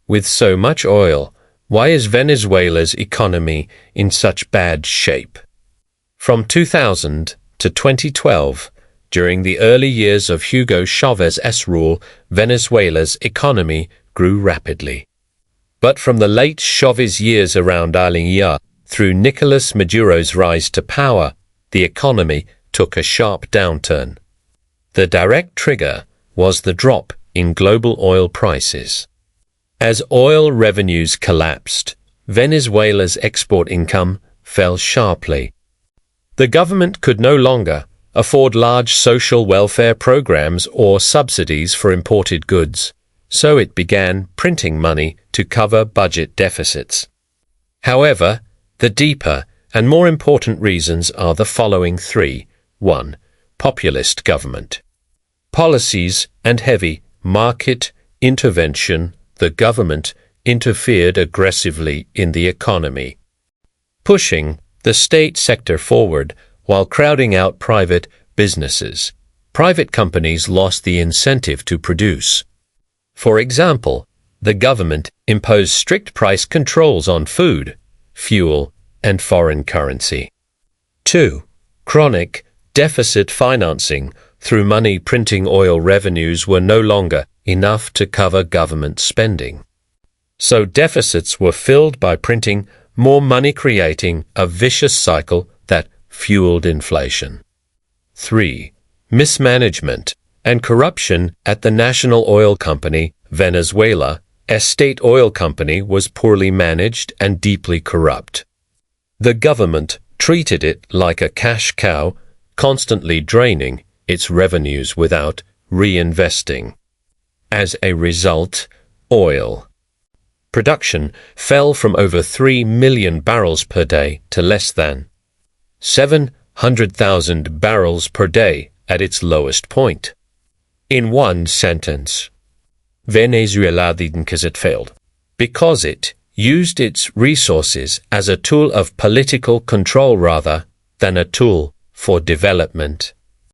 With so much oil, why is Venezuela's economy in such bad shape? From 2000 to 2012, during the early years of Hugo Chávez's rule, Venezuela's economy grew rapidly. But from the late Chávez years around Aliyah through Nicolás Maduro's rise to power, the economy took a sharp downturn. The direct trigger was the drop in global oil prices. As oil revenues collapsed, Venezuela's export income fell sharply. The government could no longer afford large social welfare programs or subsidies for imported goods, so it began printing money to cover budget deficits. However, the deeper and more important reasons are the following three. 1. Populist government. Policies and heavy market intervention. The government interfered aggressively in the economy, pushing the state sector forward while crowding out private businesses. Private companies lost the incentive to produce. For example, the government imposed strict price controls on food, fuel, and foreign currency. 2. Chronic deficit financing. Through money printing, oil revenues were no longer enough to cover government spending. So deficits were filled by printing more money, creating a vicious cycle that fueled inflation. 3. Mismanagement and corruption at the national oil company. Venezuela, a state oil company, was poorly managed and deeply corrupt. The government treated it like a cash cow, constantly draining its revenues without reinvesting. As a result, oil production fell from over 3 million barrels per day to less than 700,000 barrels per day at its lowest point. In one sentence, Venezuela didn't because it failed, because it used its resources as a tool of political control rather than a tool for development.